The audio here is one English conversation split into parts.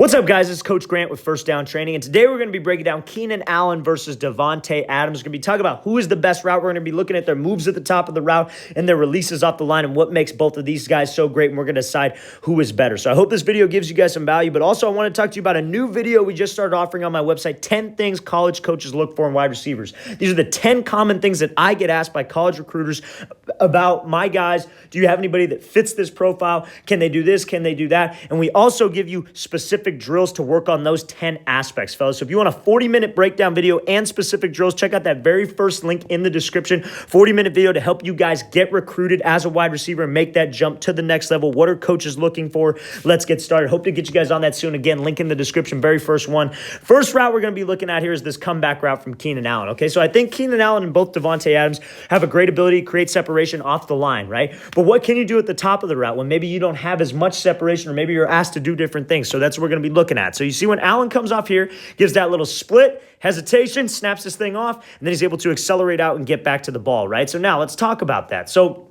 What's up, guys? It's Coach Grant with First Down Training, and today we're going to be breaking down Keenan Allen versus DAVANTE Adams. We're going to be talking about who is the best route. We're going to be looking at their moves at the top of the route and their releases off the line and what makes both of these guys so great, and we're going to decide who is better. So I hope this video gives you guys some value, but also I want to talk to you about a new video we just started offering on my website, 10 things college coaches look for in wide receivers. These are the 10 common things that I get asked by college recruiters about my guys. Do you have anybody that fits this profile? Can they do this? Can they do that? And we also give you specific drills to work on those 10 aspects, fellas. So if you want a 40-minute breakdown video and specific drills, check out that very first link in the description. 40-minute video to help you guys get recruited as a wide receiver and make that jump to the next level. What are coaches looking for? Let's get started. Hope to get you guys on that soon. Again, link in the description, very first one. First route we're going to be looking at here is this comeback route from Keenan Allen. Okay, so I think Keenan Allen and both DAVANTE Adams have a great ability to create separation off the line, right? But what can you do at the top of the route when maybe you don't have as much separation or maybe you're asked to do different things? So that's what we're going to be looking at. So you see when Allen comes off here, gives that little split, hesitation, snaps this thing off, and then he's able to accelerate out and get back to the ball, right? So now let's talk about that. So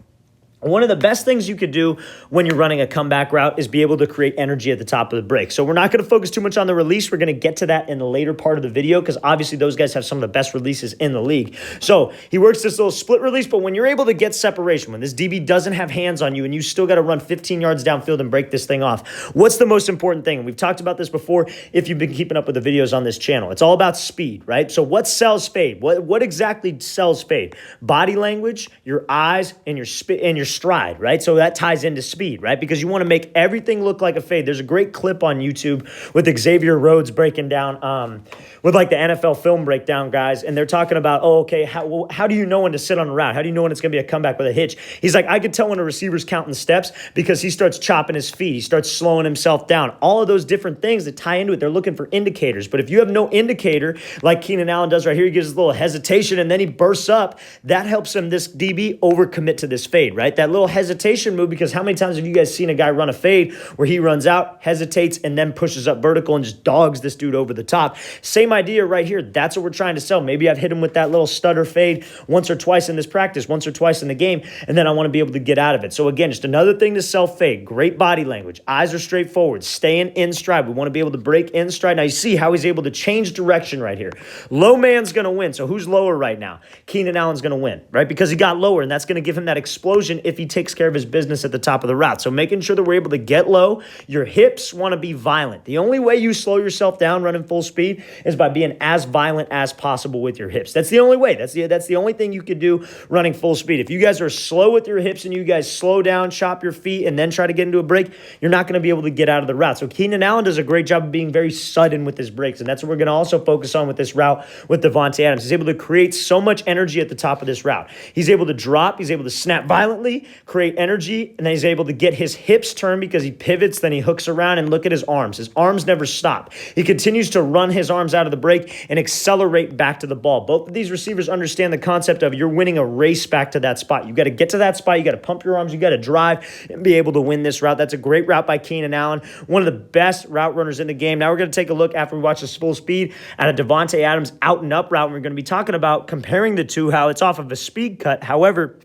one of the best things you could do when you're running a comeback route is be able to create energy at the top of the break. So we're not going to focus too much on the release. We're going to get to that in the later part of the video because obviously those guys have some of the best releases in the league. So he works this little split release, but when you're able to get separation, when this DB doesn't have hands on you and you still got to run 15 yards downfield and break this thing off, what's the most important thing? And we've talked about this before if you've been keeping up with the videos on this channel. It's all about speed, right? So what sells fade? What exactly sells fade? Body language, your eyes, and your stride, right? So that ties into speed, right? Because you want to make everything look like a fade. There's a great clip on YouTube with Xavier Rhodes breaking down, with like the NFL film breakdown guys, and they're talking about, oh, okay, how do you know when to sit on a route? How do you know when it's going to be a comeback with a hitch? He's like, I could tell when a receiver's counting steps because he starts chopping his feet. He starts slowing himself down. All of those different things that tie into it, they're looking for indicators. But if you have no indicator, like Keenan Allen does right here, he gives a little hesitation and then he bursts up. That helps him, this DB, overcommit to this fade, right? That little hesitation move, because how many times have you guys seen a guy run a fade where he runs out, hesitates, and then pushes up vertical and just dogs this dude over the top? Same idea right here. That's what we're trying to sell. Maybe I've hit him with that little stutter fade once or twice in this practice, once or twice in the game, and then I want to be able to get out of it. So again, just another thing to sell fade. Great body language. Eyes are straightforward. Staying in stride. We want to be able to break in stride. Now you see how he's able to change direction right here. Low man's going to win. So who's lower right now? Keenan Allen's going to win, right? Because he got lower, and that's going to give him that explosion if he takes care of his business at the top of the route. So making sure that we're able to get low. Your hips want to be violent. The only way you slow yourself down running full speed is by being as violent as possible with your hips. That's the only way. That's the only thing you could do running full speed. If you guys are slow with your hips and you guys slow down, chop your feet, and then try to get into a break, you're not going to be able to get out of the route. So Keenan Allen does a great job of being very sudden with his breaks, and that's what we're going to also focus on with this route with DAVANTE Adams. He's able to create so much energy at the top of this route. He's able to drop. He's able to snap violently, create energy, and then he's able to get his hips turned because he pivots, then he hooks around, and look at his arms. His arms never stop. He continues to run his arms out of the break and accelerate back to the ball. Both of these receivers understand the concept of you're winning a race back to that spot. You got to get to that spot. You got to pump your arms. You got to drive and be able to win this route. That's a great route by Keenan Allen, one of the best route runners in the game. Now we're going to take a look after we watch this full speed at a DAVANTE Adams out and up route. And we're going to be talking about comparing the two, how it's off of a speed cut. However,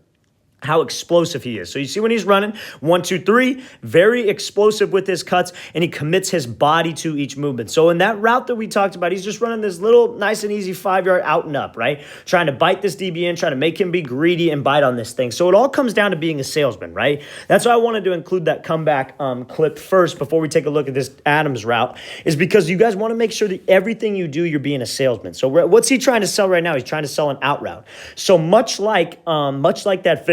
how explosive he is. So you see when he's running 1, 2, 3, very explosive with his cuts, and he commits his body to each movement. So in that route that we talked about, he's just running this little nice and easy 5-yard out and up, right? Trying to bite this DB in, trying to make him be greedy and bite on this thing. So it all comes down to being a salesman, right? That's why I wanted to include that comeback clip first before we take a look at this Adams route, is because you guys want to make sure that everything you do, you're being a salesman. So what's he trying to sell right now? He's trying to sell an out route. So much like that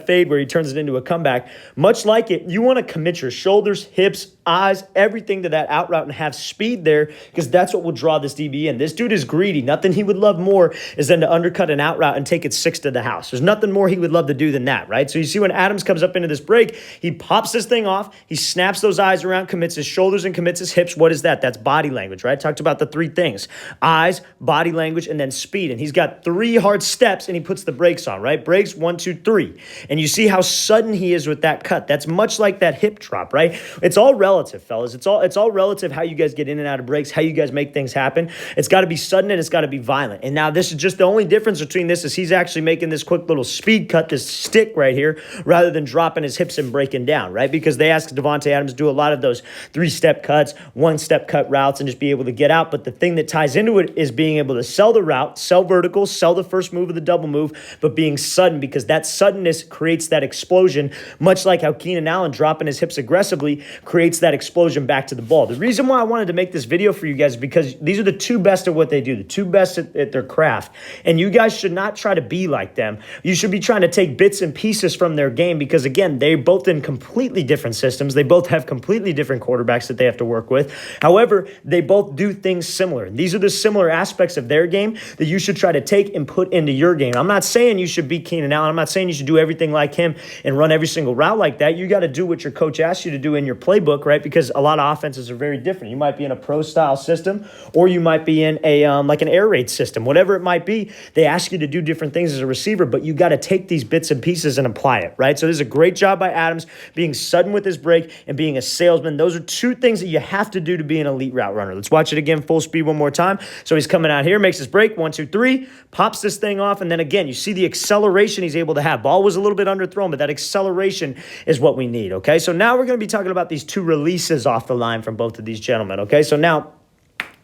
fade where he turns it into a comeback, much like it, you want to commit your shoulders, hips, eyes, everything to that out route and have speed there, because that's what will draw this DB in. This dude is greedy. Nothing he would love more is than to undercut an out route and take it 6 to the house. There's nothing more he would love to do than that, right? So you see when Adams comes up into this break, he pops this thing off, he snaps those eyes around, commits his shoulders and commits his hips. What is that? That's body language, right? Talked about the 3 things: eyes, body language, and then speed. And he's got 3 hard steps and he puts the brakes on, right? Brakes, 1, 2, 3. And you see how sudden he is with that cut. That's much like that hip drop, right? It's all relative, fellas. It's all relative how you guys get in and out of breaks, how you guys make things happen. It's got to be sudden and it's got to be violent. And now this is just the only difference between this is he's actually making this quick little speed cut, this stick right here, rather than dropping his hips and breaking down, right? Because they ask Davante Adams to do a lot of those 3-step cuts, 1-step cut routes, and just be able to get out. But the thing that ties into it is being able to sell the route, sell vertical, sell the first move of the double move, but being sudden, because that suddenness creates that explosion, much like how Keenan Allen dropping his hips aggressively creates that explosion back to the ball. The reason why I wanted to make this video for you guys is because these are the two best at what they do, the two best at their craft. And you guys should not try to be like them. You should be trying to take bits and pieces from their game because, again, they're both in completely different systems. They both have completely different quarterbacks that they have to work with. However, they both do things similar. And these are the similar aspects of their game that you should try to take and put into your game. I'm not saying you should be Keenan Allen. I'm not saying you should do everything like him and run every single route like that. You got to do what your coach asks you to do in your playbook, right? Because a lot of offenses are very different. You might be in a pro-style system or you might be in a like an air raid system. Whatever it might be, they ask you to do different things as a receiver, but you got to take these bits and pieces and apply it, right? So this is a great job by Adams, being sudden with his break and being a salesman. Those are two things that you have to do to be an elite route runner. Let's watch it again, full speed one more time. So he's coming out here, makes his break, 1, 2, 3, pops this thing off, and then again, you see the acceleration he's able to have. Ball was a little bit underthrown, but that acceleration is what we need, okay? So now we're going to be talking about these two releases off the line from both of these gentlemen, okay? So now,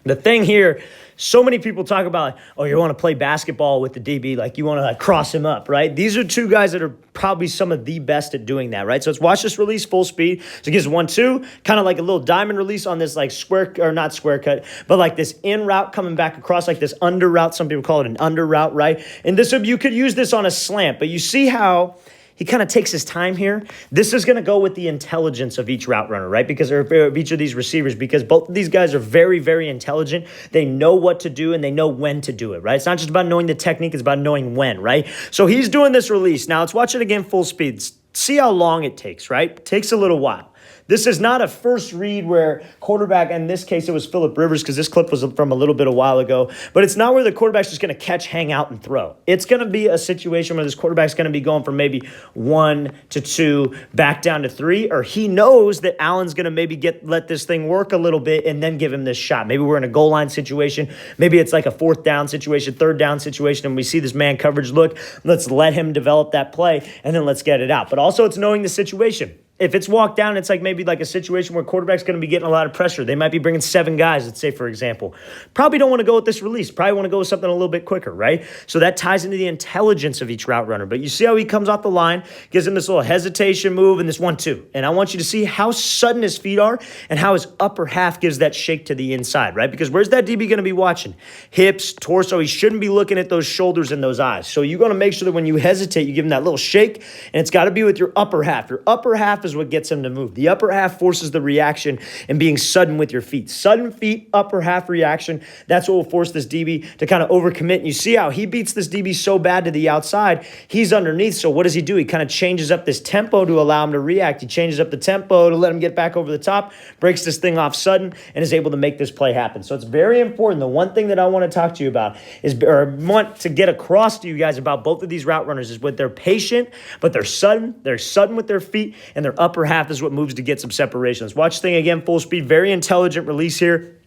the thing here, so many people talk about, oh, you want to play basketball with the DB, like you want to like cross him up, right? These are two guys that are probably some of the best at doing that, right? So let's watch this release full speed. So it gives 1, 2, kind of like a little diamond release on this like square, or not square cut, but like this in route coming back across, like this under route. Some people call it an under route, right? And this, you could use this on a slant, but you see how he kind of takes his time here. This is going to go with the intelligence of each route runner, right? Because of each of these receivers, because both of these guys are very, very intelligent. They know what to do and they know when to do it, right? It's not just about knowing the technique, it's about knowing when, right? So he's doing this release. Now let's watch it again full speed. See how long it takes, right? It takes a little while. This is not a first read where quarterback, in this case it was Phillip Rivers because this clip was from a little bit a while ago, but it's not where the quarterback's just going to catch, hang out, and throw. It's going to be a situation where this quarterback's going to be going from maybe 1 to 2, back down to 3, or he knows that Allen's going to maybe let this thing work a little bit and then give him this shot. Maybe we're in a goal line situation. Maybe it's like a 4th down situation, 3rd down situation, and we see this man coverage look. Let's let him develop that play, and then let's get it out. But also it's knowing the situation. If it's walked down, it's like maybe like a situation where quarterback's going to be getting a lot of pressure. They might be bringing 7 guys, let's say, for example. Probably don't want to go with this release. Probably want to go with something a little bit quicker, right? So that ties into the intelligence of each route runner. But you see how he comes off the line, gives him this little hesitation move and this 1, 2. And I want you to see how sudden his feet are and how his upper half gives that shake to the inside, right? Because where's that DB going to be watching? Hips, torso. He shouldn't be looking at those shoulders and those eyes. So you're going to make sure that when you hesitate, you give him that little shake, and it's got to be with your upper half. Your upper half is what gets him to move. The upper half forces the reaction and being sudden with your feet. Sudden feet, upper half reaction. That's what will force this DB to kind of overcommit. And you see how he beats this DB so bad to the outside. He's underneath. So what does he do? He kind of changes up this tempo to allow him to react. He changes up the tempo to let him get back over the top, breaks this thing off sudden, and is able to make this play happen. So it's very important. The one thing that I want to talk to you about is, or want to get across to you guys about both of these route runners, is with they're patient, but they're sudden. They're sudden with their feet, and their upper half is what moves to get some separation. Let's watch this thing again, full speed. Very intelligent release here.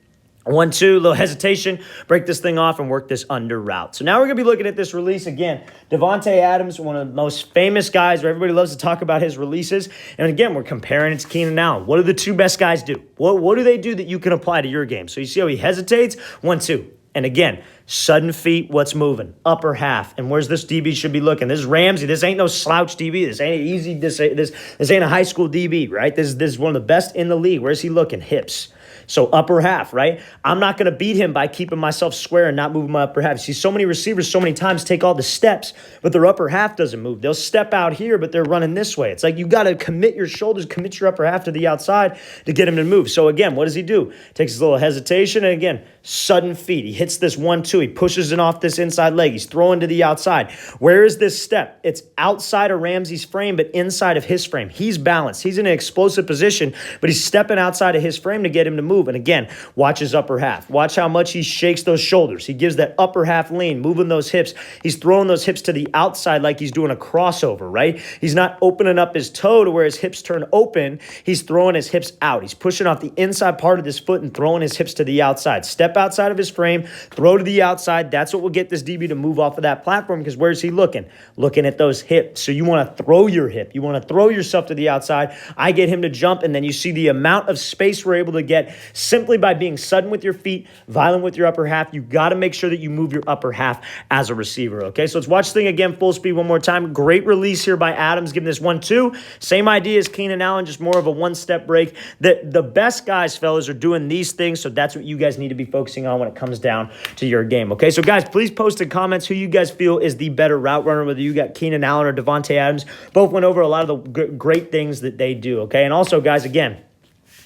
1, 2, little hesitation, break this thing off and work this under route. So now we're going to be looking at this release again. Davante Adams, one of the most famous guys where everybody loves to talk about his releases. And again, we're comparing it to Keenan Allen. What do the two best guys do? What do they do that you can apply to your game? So you see how he hesitates? 1, 2. And again, sudden feet, what's moving? Upper half. And where's this DB should be looking? This is Ramsey. This ain't no slouch DB. This ain't easy. This ain't a high school DB, right? This is one of the best in the league. Where's he looking? Hips. So upper half, right? I'm not going to beat him by keeping myself square and not moving my upper half. You see so many receivers so many times take all the steps, but their upper half doesn't move. They'll step out here, but they're running this way. It's like you got to commit your shoulders, commit your upper half to the outside to get him to move. So again, what does he do? Takes his little hesitation, and again, sudden feet. He hits this 1, 2. He pushes it off this inside leg. He's throwing to the outside. Where is this step? It's outside of Ramsey's frame, but inside of his frame. He's balanced. He's in an explosive position, but he's stepping outside of his frame to get him to move. move. And again, watch his upper half. Watch how much he shakes those shoulders. He gives that upper half lean, moving those hips. He's throwing those hips to the outside like he's doing a crossover, right? He's not opening up his toe to where his hips turn open. He's throwing his hips out. He's pushing off the inside part of his foot and throwing his hips to the outside. Step outside of his frame, throw to the outside. That's what will get this DB to move off of that platform, because where's he looking? Looking at those hips. So you want to throw your hip. You want to throw yourself to the outside. I get him to jump, and then you see the amount of space we're able to get simply by being sudden with your feet, violent with your upper half. You got to make sure that you move your upper half as a receiver, okay? So let's watch this thing again, full speed one more time. Great release here by Adams, giving this 1-2. Same idea as Keenan Allen, just more of a one-step break. The best guys, fellas, are doing these things, so that's what you guys need to be focusing on when it comes down to your game, okay? So, guys, please post in comments who you guys feel is the better route runner, whether you got Keenan Allen or DAVANTE Adams. Both went over a lot of the great things that they do, okay? And also, guys, again,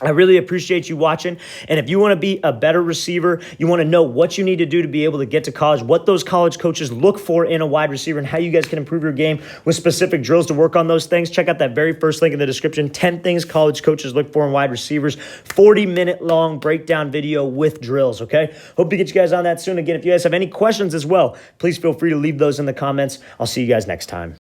I really appreciate you watching. And if you want to be a better receiver, you want to know what you need to do to be able to get to college, what those college coaches look for in a wide receiver, and how you guys can improve your game with specific drills to work on those things, check out that very first link in the description. 10 things college coaches look for in wide receivers. 40-minute long breakdown video with drills, okay? Hope to get you guys on that soon. Again, if you guys have any questions as well, please feel free to leave those in the comments. I'll see you guys next time.